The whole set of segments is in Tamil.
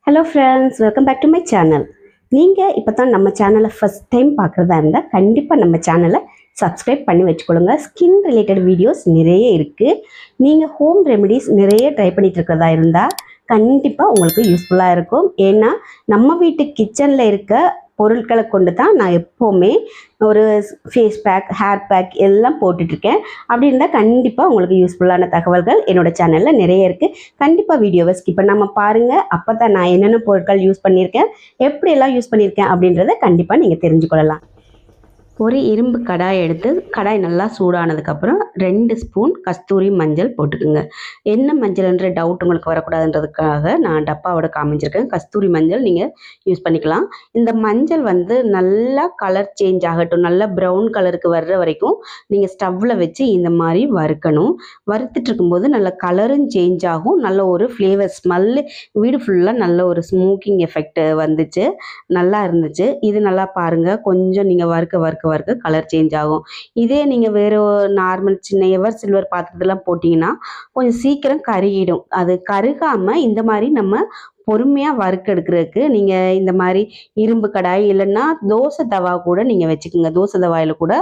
Hello friends, welcome back to my channel. நீங்கள் இப்போ தான் நம்ம சேனலை ஃபஸ்ட் டைம் பார்க்குறதா இருந்தால் கண்டிப்பாக நம்ம சேனலை சப்ஸ்கிரைப் பண்ணி வச்சுக்கொள்ளுங்க. ஸ்கின் ரிலேட்டட் வீடியோஸ் நிறைய இருக்குது. நீங்கள் ஹோம் ரெமெடிஸ் நிறைய ட்ரை பண்ணிகிட்டு இருக்கிறதா இருந்தால் கண்டிப்பாக உங்களுக்கு யூஸ்ஃபுல்லாக இருக்கும். ஏன்னா நம்ம வீட்டு கிச்சனில் இருக்க பொருட்களை கொண்டு தான் நான் எப்போவுமே ஒரு ஃபேஸ் பேக், ஹேர் பேக் எல்லாம் போட்டுட்ருக்கேன். அப்படி இருந்தால் கண்டிப்பாக உங்களுக்கு யூஸ்ஃபுல்லான தகவல்கள் என்னோடய சேனலில் நிறைய இருக்குது. கண்டிப்பாக வீடியோவை ஸ்கிப் பண்ணாமல் பாருங்கள். அப்போ தான் நான் என்னென்ன பொருட்கள் யூஸ் பண்ணியிருக்கேன், எப்படியெல்லாம் யூஸ் பண்ணியிருக்கேன் அப்படின்றத கண்டிப்பாக நீங்கள் தெரிஞ்சுக்கொள்ளலாம். ஒரு இரும்பு கடாய் எடுத்து கடாய் நல்லா சூடானதுக்கப்புறம் 2 ஸ்பூன் கஸ்தூரி மஞ்சள் போட்டுக்குங்க. என்ன மஞ்சள்ன்ற டவுட் உங்களுக்கு வரக்கூடாதுன்றதுக்காக நான் டப்பாவோட காமிச்சிருக்கேன். கஸ்தூரி மஞ்சள் நீங்கள் யூஸ் பண்ணிக்கலாம். இந்த மஞ்சள் நல்லா கலர் சேஞ்ச் ஆகட்டும், நல்லா ப்ரௌன் கலருக்கு வர்ற வரைக்கும் நீங்கள் ஸ்டவ்வில் வச்சு இந்த மாதிரி வறுக்கணும். வறுத்துட்டு இருக்கும்போது நல்ல கலரும் சேஞ்ச் ஆகும், நல்ல ஒரு ஃப்ளேவர் ஸ்மெல்லு வீடு ஃபுல்லாக நல்ல ஒரு ஸ்மோக்கிங் எஃபெக்ட் வந்துச்சு, நல்லா இருந்துச்சு. இது நல்லா பாருங்கள், கொஞ்சம் நீங்கள் வறுக்க வறுக்க வறுக்க கலர் சேஞ்ச் ஆகும். இதே நீங்கள் வேறு நார்மல் சின்ன எவர் சில்வர் பாத்திரத்தெல்லாம் போட்டிங்கன்னா கொஞ்சம் சீக்கிரம் கருகிடும். அது கருகாமல் இந்த மாதிரி நம்ம பொறுமையாக வறுக்கெடுக்கிறதுக்கு நீங்கள் இந்த மாதிரி இரும்பு கடாய் இல்லைன்னா தோசை தவா கூட நீங்கள் வச்சுக்கோங்க. தோசை தவாயில் கூட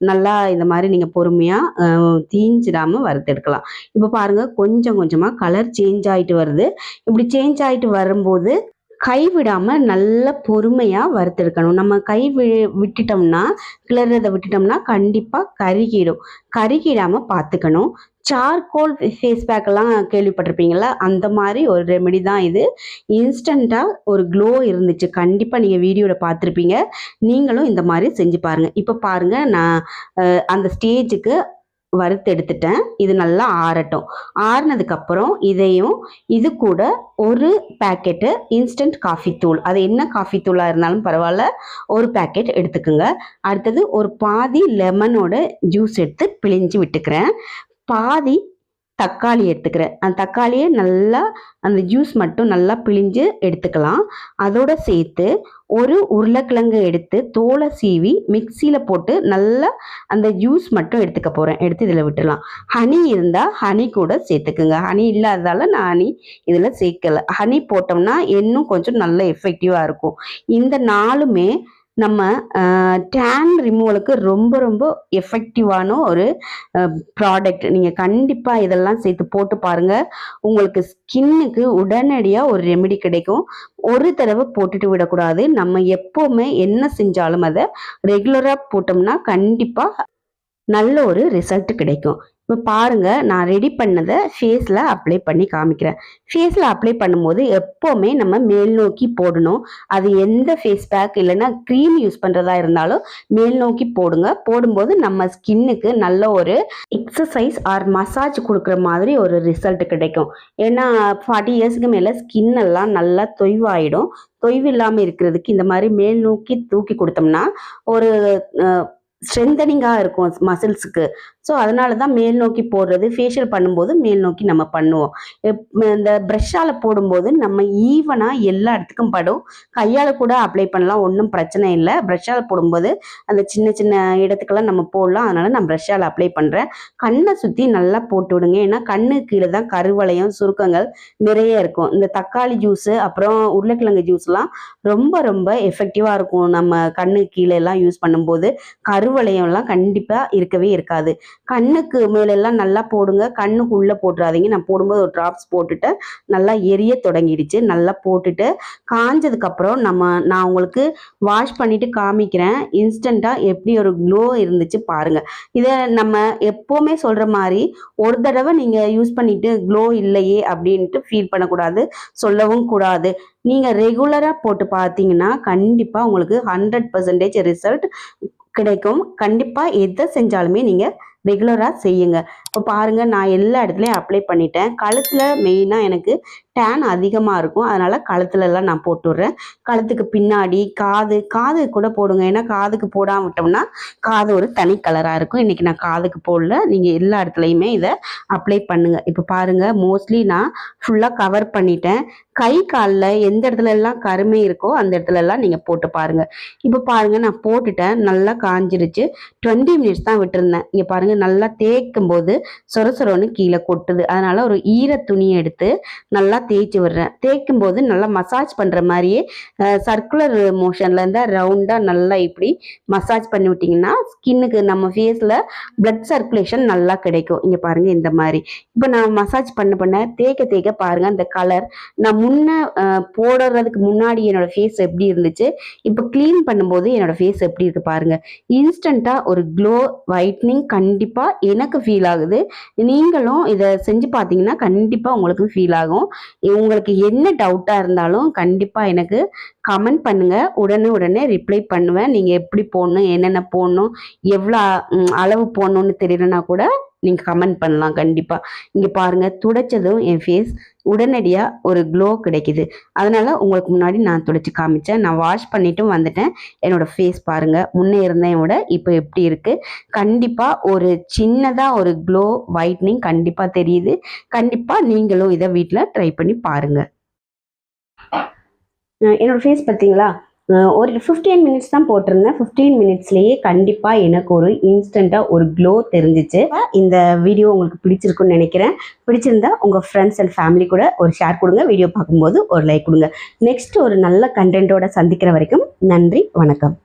நல்லா இந்த மாதிரி நீங்கள் பொறுமையாக தீஞ்சிடாமல் வறுத்தெடுக்கலாம். இப்போ பாருங்கள், கொஞ்சம் கொஞ்சமாக கலர் சேஞ்ச் ஆகிட்டு வருது. இப்படி சேஞ்ச் ஆகிட்டு வரும்போது கைவிடாமல் நல்ல பொறுமையாக வறுத்தெடுக்கணும். நம்ம விட்டுட்டோம்னா, கிளறதை விட்டுட்டோம்னா கண்டிப்பாக கருகிடும். கருகிடாமல் பார்த்துக்கணும். சார்கோல் ஃபேஸ் பேக்கெல்லாம் கேள்விப்பட்டிருப்பீங்களா? அந்த மாதிரி ஒரு ரெமெடி தான் இது. இன்ஸ்டண்ட்டாக ஒரு க்ளோ இருந்துச்சு. கண்டிப்பாக நீங்கள் வீடியோவில் பார்த்துருப்பீங்க. நீங்களும் இந்த மாதிரி செஞ்சு பாருங்கள். இப்போ பாருங்கள், நான் அந்த ஸ்டேஜுக்கு வறுத்து எடுத்துட்டேன். இது நல்லா ஆறட்டும். ஆறுனதுக்கப்புறம் இது கூட ஒரு பேக்கெட்டு இன்ஸ்டன்ட் காஃபி தூள், அது என்ன காஃபி தூளாக இருந்தாலும் பரவாயில்ல, ஒரு பேக்கெட் எடுத்துக்கோங்க. அடுத்தது ஒரு பாதி லெமனோட ஜூஸ் எடுத்து பிழிஞ்சு விட்டுக்கிறேன். பாதி தக்காளி எடுத்துக்கிறேன். அந்த தக்காளியை நல்லா அந்த ஜூஸ் மட்டும் நல்லா பிழிஞ்சு எடுத்துக்கலாம். அதோடு சேர்த்து ஒரு உருளைக்கிழங்கு எடுத்து தோலை சீவி மிக்சியில் போட்டு நல்லா அந்த ஜூஸ் மட்டும் எடுத்துக்க போகிறேன். எடுத்து இதில் விட்டுடலாம். ஹனி இருந்தால் ஹனி கூட சேர்த்துக்குங்க. ஹனி இல்லாததால் நான் ஹனி இதில் சேர்க்கலை. ஹனி போட்டோம்னா இன்னும் கொஞ்சம் நல்ல எஃபெக்டிவாக இருக்கும். இந்த நாலுமே நம்ம டேன் ரிமூவலுக்கு ரொம்ப ரொம்ப எஃபெக்டிவான ஒரு ப்ராடக்ட். நீங்கள் கண்டிப்பாக இதெல்லாம் சேர்த்து போட்டு பாருங்கள். உங்களுக்கு ஸ்கின்னுக்கு உடனடியாக ஒரு ரெமெடி கிடைக்கும். ஒரு தடவை போட்டுட்டு விடக்கூடாது. நம்ம எப்போவுமே என்ன செஞ்சாலும் அதை ரெகுலராக போட்டோம்னா கண்டிப்பாக நல்ல ஒரு ரிசல்ட் கிடைக்கும். இப்போ பாருங்கள், நான் ரெடி பண்ணதை ஃபேஸில் அப்ளை பண்ணி காமிக்கிறேன். ஃபேஸில் அப்ளை பண்ணும்போது எப்போவுமே நம்ம மேல் நோக்கி போடணும். அது எந்த ஃபேஸ் பேக் இல்லைன்னா க்ரீம் யூஸ் பண்ணுறதா இருந்தாலும் மேல் நோக்கி போடுங்க. போடும்போது நம்ம ஸ்கின்னுக்கு நல்ல ஒரு எக்ஸசைஸ் ஆர் மசாஜ் கொடுக்குற மாதிரி ஒரு ரிசல்ட் கிடைக்கும். ஏன்னா 40 இயர்ஸ்க்கு மேலே ஸ்கின் எல்லாம் நல்லா தொய்வாயிடும். தொய்வு இல்லாமல் இருக்கிறதுக்கு இந்த மாதிரி மேல் நோக்கி தூக்கி கொடுத்தோம்னா ஒரு ஸ்ட்ரென்தனிங்காக இருக்கும் மசில்ஸுக்கு. ஸோ அதனால தான் மேல் நோக்கி போடுறது. ஃபேஷியல் பண்ணும்போது மேல் நோக்கி நம்ம பண்ணுவோம். இந்த ப்ரஷ்ஷால் போடும்போது நம்ம ஈவனாக எல்லா இடத்துக்கும் படும். கையால் கூட அப்ளை பண்ணலாம், ஒன்றும் பிரச்சனை இல்லை. ப்ரஷ்ஷால் போடும்போது அந்த சின்ன சின்ன இடத்துக்கெல்லாம் நம்ம போடலாம். அதனால் நான் ப்ரஷ்ஷால் அப்ளை பண்ணுறேன். கண்ணை சுற்றி நல்லா போட்டு விடுங்க. ஏன்னா கண்ணுக்கு கீழே தான் கருவளையம், சுருக்கங்கள் நிறைய இருக்கும். இந்த தக்காளி ஜூஸு அப்புறம் உருளைக்கிழங்கு ஜூஸ்லாம் ரொம்ப ரொம்ப எஃபெக்டிவாக இருக்கும். நம்ம கண்ணுக்கு கீழே எல்லாம் யூஸ் பண்ணும்போது கருவளையம்லாம் கண்டிப்பாக இருக்கவே இருக்காது. கண்ணுக்கு மேலெல்லாம் நல்லா போடுங்க. கண்ணுக்கு உள்ளே போட்டுறாதீங்க. நான் போடும்போது ஒரு ட்ராப்ஸ் போட்டுட்டு நல்லா எரிய தொடங்கிடுச்சு. நல்லா போட்டுட்டு காஞ்சதுக்கப்புறம் நான் உங்களுக்கு வாஷ் பண்ணிவிட்டு காமிக்கிறேன். இன்ஸ்டண்ட்டாக எப்படி ஒரு க்ளோ இருந்துச்சு பாருங்கள். இதை நம்ம எப்போவுமே சொல்கிற மாதிரி ஒரு தடவை நீங்கள் யூஸ் பண்ணிவிட்டு க்ளோ இல்லையே அப்படின்ட்டு ஃபீல் பண்ணக்கூடாது, சொல்லவும் கூடாது. நீங்கள் ரெகுலராக போட்டு பார்த்தீங்கன்னா கண்டிப்பாக உங்களுக்கு 100% ரிசல்ட் கிடைக்கும். கண்டிப்பாக எதை செஞ்சாலுமே நீங்கள் ரெகுலராக செய்யுங்க. இப்போ பாருங்கள், நான் எல்லா இடத்துலையும் அப்ளை பண்ணிட்டேன். கழுத்தில் மெயினாக எனக்கு டேன் அதிகமாக இருக்கும். அதனால் கழுத்துலலாம் நான் போட்டு விட்றேன். கழுத்துக்கு பின்னாடி காது கூட போடுங்க. ஏன்னா காதுக்கு போடாமல் விட்டோம்னா காது ஒரு தனி கலராக இருக்கும். இன்றைக்கி நான் காதுக்கு போடல. நீங்கள் எல்லா இடத்துலையுமே இதை அப்ளை பண்ணுங்கள். இப்போ பாருங்கள், மோஸ்ட்லி நான் ஃபுல்லாக கவர் பண்ணிட்டேன். கை காலில் எந்த இடத்துல எல்லாம் கருமை இருக்கோ அந்த இடத்துல எல்லாம் நீங்கள் போட்டு பாருங்கள். இப்போ பாருங்கள், நான் போட்டுட்டேன். நல்லா காஞ்சிருச்சு. 20 மினிட்ஸ் தான் விட்டுருந்தேன். இங்கே பாருங்கள், பாருங்கள் நல்லா தேய்க்கும் போது சொரன்னு கீழே கொட்டுது. அதனால் ஒரு ஈர துணியை எடுத்து நல்லா தேய்ச்சி விடுறேன். தேய்க்கும் போது நல்லா மசாஜ் பண்ணுற மாதிரியே சர்க்குலர் மோஷனில் இருந்தால் ரவுண்டாக நல்லா இப்படி மசாஜ் பண்ணி விட்டிங்கன்னா ஸ்கின்னுக்கு நம்ம ஃபேஸில் பிளட் சர்க்குலேஷன் நல்லா கிடைக்கும். இங்கே பாருங்கள் இந்த மாதிரி இப்போ நான் மசாஜ் பண்ண தேய்க்க பாருங்கள் அந்த கலர் நான் போடுறதுக்கு முன்னாடி என்னோட ஃபேஸ் எப்படி இருந்துச்சு, இப்போ க்ளீன் பண்ணும்போது என்னோட ஃபேஸ் எப்படி இருக்கு பாருங்க. இன்ஸ்டண்டா ஒரு க்ளோ ஒயிட்னிங் கண்டிப்பா எனக்கு ஃபீல் ஆகுது. நீங்களும் இதை செஞ்சு பார்த்தீங்கன்னா கண்டிப்பா உங்களுக்கு ஃபீல் ஆகும். உங்களுக்கு என்ன டவுட்டா இருந்தாலும் கண்டிப்பா எனக்கு கமெண்ட் பண்ணுங்க. உடனே ரிப்ளை பண்ணுவேன். நீங்க எப்படி போடணும், என்னென்ன போடணும், எவ்வளோ அளவு போடணும்னு தெரியலனா கூட நீங்கள் கமெண்ட் பண்ணலாம் கண்டிப்பாக. இங்கே பாருங்கள் துடைச்சதும் என் ஃபேஸ் உடனடியாக ஒரு க்ளோ கிடைக்குது. அதனால் உங்களுக்கு முன்னாடி நான் துடைச்சி காமிச்சேன். நான் வாஷ் பண்ணிட்டும் வந்துட்டேன். என்னோடய ஃபேஸ் பாருங்கள் முன்னே இருந்தேன் விட இப்போ எப்படி இருக்குது. கண்டிப்பாக ஒரு சின்னதாக ஒரு க்ளோ ஒயிட்னிங் கண்டிப்பாக தெரியுது. கண்டிப்பாக நீங்களும் இதை வீட்டில் ட்ரை பண்ணி பாருங்கள். என்னோடய ஃபேஸ் பார்த்தீங்களா, ஒரு 15 மினிட்ஸ் தான் போட்டிருந்தேன். 15 மினிட்ஸ்லேயே கண்டிப்பாக எனக்கு ஒரு இன்ஸ்டண்ட்டாக ஒரு க்ளோ தெரிஞ்சிச்சு. இந்த வீடியோ உங்களுக்கு பிடிச்சிருக்குன்னு நினைக்கிறேன். பிடிச்சிருந்தா உங்கள் ஃப்ரெண்ட்ஸ் அண்ட் ஃபேமிலி கூட ஒரு ஷேர் கொடுங்க. வீடியோ பார்க்கும்போது ஒரு லைக் கொடுங்க. நெக்ஸ்ட் ஒரு நல்ல கண்டென்ட்டோட சந்திக்கிற வரைக்கும் நன்றி, வணக்கம்.